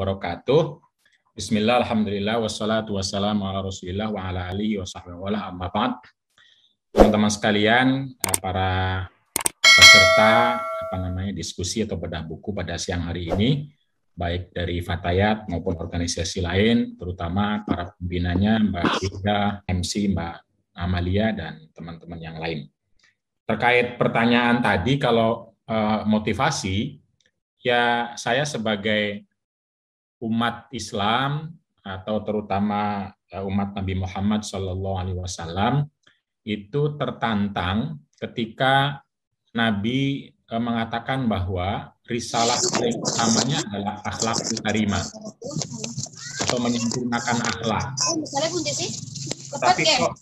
wabarakatuh. Bismillah, alhamdulillah, wassalatu wassalamu ala rasulillah wa ala alihi wa sahbihi wa ala amma ba'd. Teman-teman sekalian, para peserta diskusi atau bedah buku pada siang hari ini, baik dari Fatayat maupun organisasi lain, terutama para pembinanya, Mbak Ida, MC, Mbak Amalia, dan teman-teman yang lain. Terkait pertanyaan tadi, kalau motivasi, ya saya sebagai umat Islam atau terutama umat Nabi Muhammad SAW itu tertantang ketika Nabi mengatakan bahwa risalah paling utamanya adalah akhlakul karimah atau menyempurnakan akhlak. Tapi kok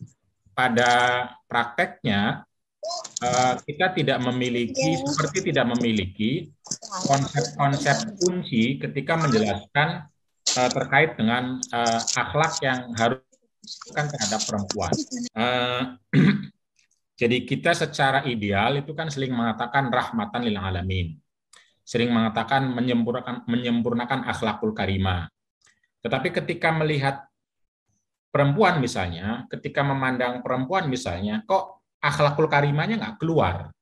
pada prakteknya kita tidak memiliki konsep-konsep kunci ketika menjelaskan terkait dengan akhlak yang harus terhadap perempuan. Jadi kita secara ideal itu kan sering mengatakan rahmatan lil alamin, sering mengatakan menyempurnakan akhlakul karimah. Tetapi ketika melihat perempuan misalnya, ketika memandang perempuan misalnya, kok akhlakul karimahnya nggak keluar.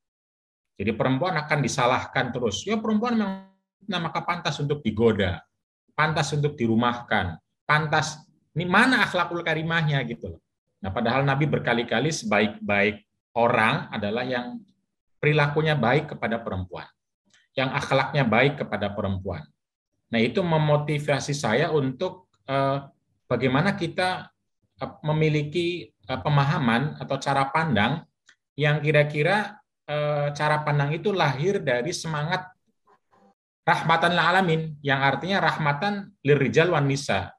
Jadi perempuan akan disalahkan terus. Ya perempuan memang maka pantas untuk digoda, pantas untuk dirumahkan, pantas. Ini mana akhlakul karimahnya gitu loh. Nah, padahal Nabi berkali-kali sebaik-baik orang adalah yang perilakunya baik kepada perempuan, yang akhlaknya baik kepada perempuan. Nah, itu memotivasi saya untuk bagaimana kita memiliki pemahaman atau cara pandang yang kira-kira cara pandang itu lahir dari semangat rahmatan lil alamin, yang artinya rahmatan lirijal wan nisa.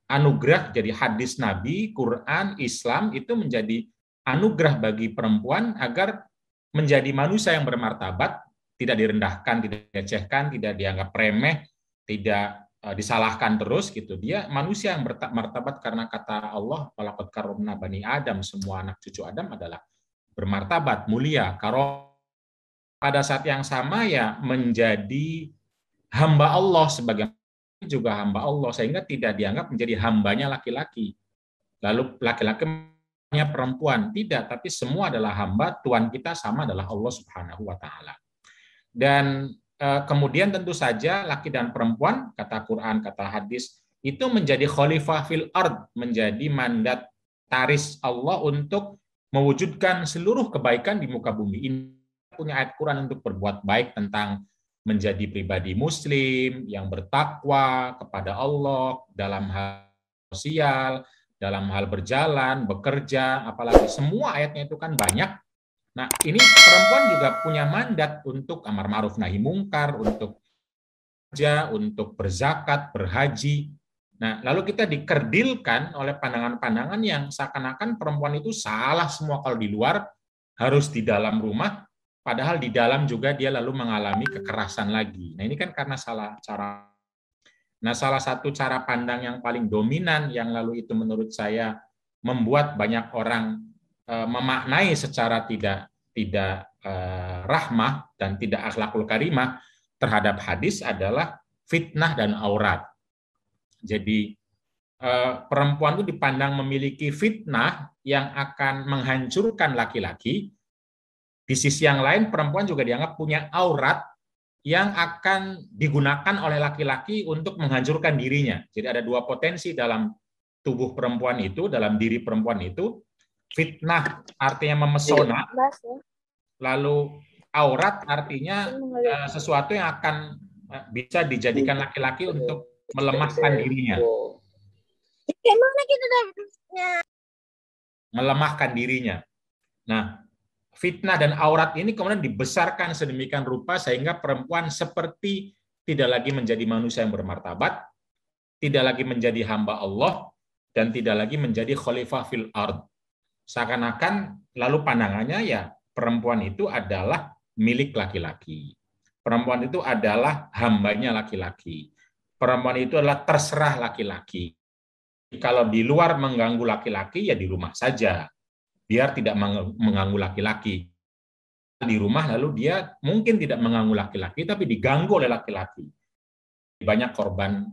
Anugerah, jadi hadis Nabi, Quran, Islam itu menjadi anugerah bagi perempuan agar menjadi manusia yang bermartabat, tidak direndahkan, tidak dilecehkan, tidak dianggap remeh, tidak disalahkan terus gitu. Dia manusia yang bermartabat karena kata Allah, walaqad karramna bani Adam, semua anak cucu Adam adalah bermartabat, mulia. Kalau pada saat yang sama ya menjadi hamba Allah sebagai juga hamba Allah, sehingga tidak dianggap menjadi hambanya laki-laki. Lalu laki-laki hanya perempuan, tidak, tapi semua adalah hamba. Tuhan kita sama adalah Allah Subhanahu wa taala. Dan kemudian tentu saja laki dan perempuan, kata Quran, kata hadis, itu menjadi khalifah fil ard, menjadi mandat taris Allah untuk mewujudkan seluruh kebaikan di muka bumi ini. Punya ayat Quran untuk berbuat baik tentang menjadi pribadi muslim yang bertakwa kepada Allah dalam hal sosial, dalam hal berjalan, bekerja, apalagi semua ayatnya itu kan banyak. Nah, ini perempuan juga punya mandat untuk amar ma'ruf nahi mungkar, untuk kerja, untuk berzakat, berhaji. Nah, lalu kita dikerdilkan oleh pandangan-pandangan yang seakan-akan perempuan itu salah semua kalau di luar, harus di dalam rumah, padahal di dalam juga dia lalu mengalami kekerasan lagi. Nah, ini kan karena salah cara. Nah, salah satu cara pandang yang paling dominan yang lalu itu menurut saya membuat banyak orang memaknai secara tidak rahmah dan tidak akhlakul karimah terhadap hadis adalah fitnah dan aurat. Jadi perempuan itu dipandang memiliki fitnah yang akan menghancurkan laki-laki. Di sisi yang lain, perempuan juga dianggap punya aurat yang akan digunakan oleh laki-laki untuk menghancurkan dirinya. Jadi ada dua potensi dalam tubuh perempuan itu, dalam diri perempuan itu. Fitnah artinya memesona, lalu aurat artinya sesuatu yang akan bisa dijadikan laki-laki untuk melemahkan dirinya. Melemahkan dirinya. Nah, fitnah dan aurat ini kemudian dibesarkan sedemikian rupa sehingga perempuan seperti tidak lagi menjadi manusia yang bermartabat, tidak lagi menjadi hamba Allah, dan tidak lagi menjadi khalifah fil ard. Seakan-akan lalu pandangannya ya perempuan itu adalah milik laki-laki. Perempuan itu adalah hambanya laki-laki. Perempuan itu adalah terserah laki-laki. Kalau di luar mengganggu laki-laki ya di rumah saja. Biar tidak mengganggu laki-laki. Di rumah lalu dia mungkin tidak mengganggu laki-laki tapi diganggu oleh laki-laki. banyak korban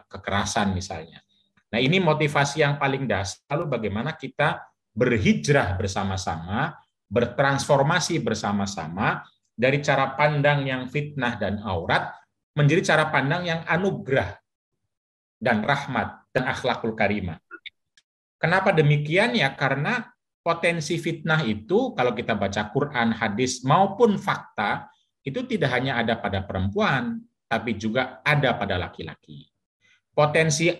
kekerasan misalnya. Nah, ini motivasi yang paling dasar. Lalu bagaimana kita berhijrah bersama-sama, bertransformasi bersama-sama dari cara pandang yang fitnah dan aurat menjadi cara pandang yang anugerah dan rahmat dan akhlakul karimah. Kenapa demikian? Ya karena potensi fitnah itu kalau kita baca Quran, hadis maupun fakta itu tidak hanya ada pada perempuan, tapi juga ada pada laki-laki. Potensi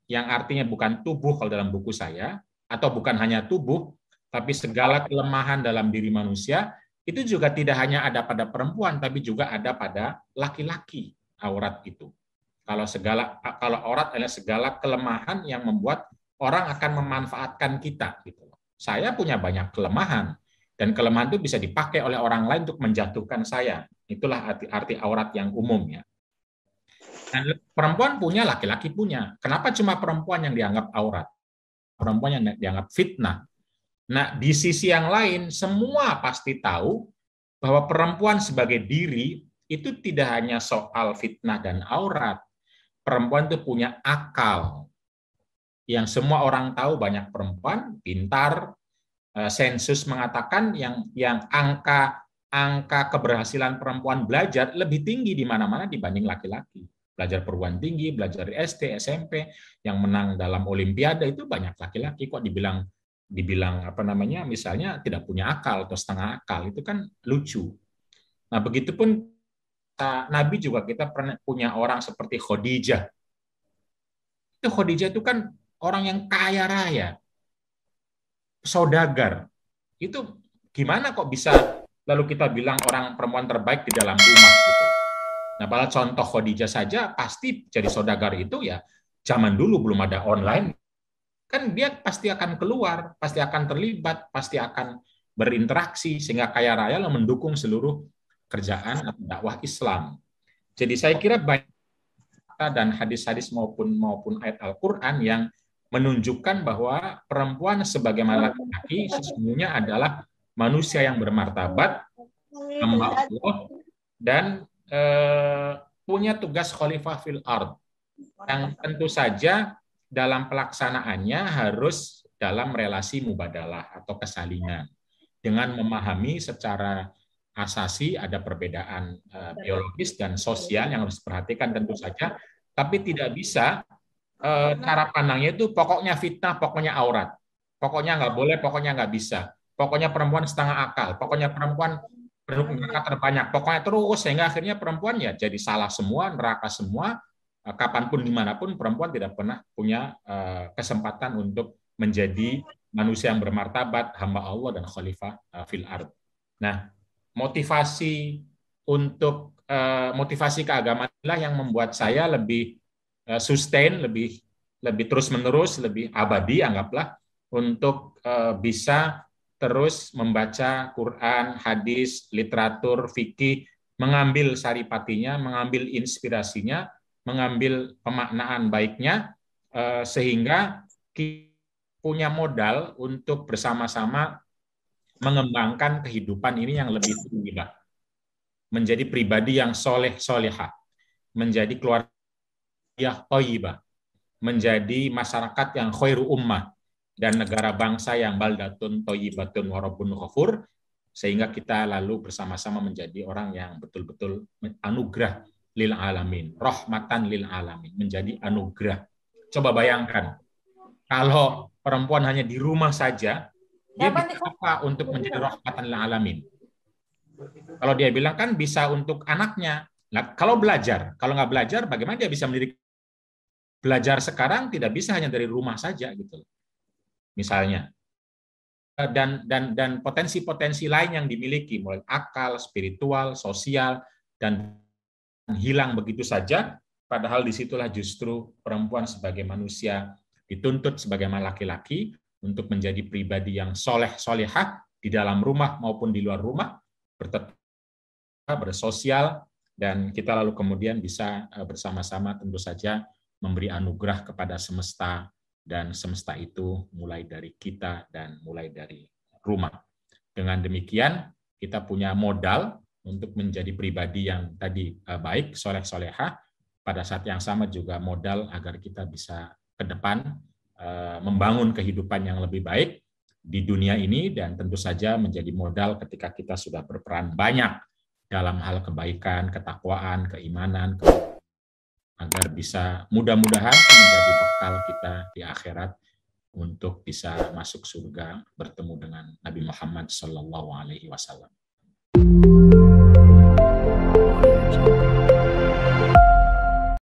yang artinya bukan tubuh kalau dalam buku saya, atau bukan hanya tubuh, tapi segala kelemahan dalam diri manusia, itu juga tidak hanya ada pada perempuan, tapi juga ada pada laki-laki aurat itu. Kalau aurat adalah segala kelemahan yang membuat orang akan memanfaatkan kita. Gitu. Saya punya banyak kelemahan, dan kelemahan itu bisa dipakai oleh orang lain untuk menjatuhkan saya. Itulah arti aurat yang umum ya. Dan perempuan punya, laki-laki punya. Kenapa cuma perempuan yang dianggap aurat? Perempuan yang dianggap fitnah. Nah, di sisi yang lain, semua pasti tahu bahwa perempuan sebagai diri itu tidak hanya soal fitnah dan aurat. Perempuan itu punya akal. Yang semua orang tahu banyak perempuan, pintar, sensus mengatakan yang angka keberhasilan perempuan belajar lebih tinggi di mana-mana dibanding laki-laki. Belajar perguruan tinggi, belajar di SD, SMP, yang menang dalam olimpiade itu banyak laki-laki. Kok dibilang apa namanya, misalnya tidak punya akal atau setengah akal, itu kan lucu. Nah, begitupun Nabi juga kita pernah punya orang seperti Khadijah. Itu Khadijah itu kan orang yang kaya raya, saudagar. Itu gimana kok bisa lalu kita bilang orang perempuan terbaik di dalam rumah gitu. Nah, pada contoh Khadijah saja pasti jadi saudagar itu ya zaman dulu belum ada online. Kan dia pasti akan keluar, pasti akan terlibat, pasti akan berinteraksi sehingga kaya raya lalu mendukung seluruh kerjaan atau dakwah Islam. Jadi saya kira banyak dan hadis-hadis maupun ayat Al-Qur'an yang menunjukkan bahwa perempuan sebagaimana laki-laki sesungguhnya adalah manusia yang bermartabat, hamba Allah, dan punya tugas khalifah fil ard, yang tentu saja dalam pelaksanaannya harus dalam relasi mubadalah atau kesalingan, dengan memahami secara asasi ada perbedaan biologis dan sosial yang harus diperhatikan tentu saja, tapi tidak bisa cara pandangnya itu pokoknya fitnah, pokoknya aurat, pokoknya nggak boleh, pokoknya nggak bisa, pokoknya perempuan setengah akal, pokoknya perempuan penduduk neraka terbanyak, pokoknya terus sehingga akhirnya perempuan ya jadi salah semua, neraka semua, kapanpun dimanapun perempuan tidak pernah punya kesempatan untuk menjadi manusia yang bermartabat, hamba Allah dan khalifah fil ard. Nah, motivasi keagamaan inilah yang membuat saya lebih sustain, lebih terus menerus, lebih abadi anggaplah untuk bisa terus membaca Quran, hadis, literatur, fikih, mengambil saripatinya, mengambil inspirasinya, mengambil pemaknaan baiknya, sehingga kita punya modal untuk bersama-sama mengembangkan kehidupan ini yang lebih tinggi, menjadi pribadi yang soleh-solehah, menjadi keluarga yang thayyibah, menjadi masyarakat yang khairu ummah, dan negara bangsa yang baldatun thayyibatun wa rabbun ghafur, sehingga kita lalu bersama-sama menjadi orang yang betul-betul anugerah lil alamin, rahmatan lil alamin, menjadi anugerah. Coba bayangkan, kalau perempuan hanya di rumah saja, dia bisa apa untuk menjadi rahmatan lil alamin? Kalau dia bilang kan bisa untuk anaknya. Nah, kalau nggak belajar, bagaimana dia bisa mendidik? Belajar sekarang tidak bisa hanya dari rumah saja gitu. Misalnya. Dan potensi-potensi lain yang dimiliki, mulai akal, spiritual, sosial, dan hilang begitu saja, padahal disitulah justru perempuan sebagai manusia dituntut sebagaimana laki-laki untuk menjadi pribadi yang soleh-solehah di dalam rumah maupun di luar rumah, bersosial, dan kita lalu kemudian bisa bersama-sama tentu saja memberi anugerah kepada semesta, dan semesta itu mulai dari kita dan mulai dari rumah. Dengan demikian, kita punya modal untuk menjadi pribadi yang tadi baik, soleh-solehah, pada saat yang sama juga modal agar kita bisa ke depan membangun kehidupan yang lebih baik di dunia ini, dan tentu saja menjadi modal ketika kita sudah berperan banyak dalam hal kebaikan, ketakwaan, keimanan, agar bisa mudah-mudahan menjadi bekal kita di akhirat untuk bisa masuk surga bertemu dengan Nabi Muhammad SAW.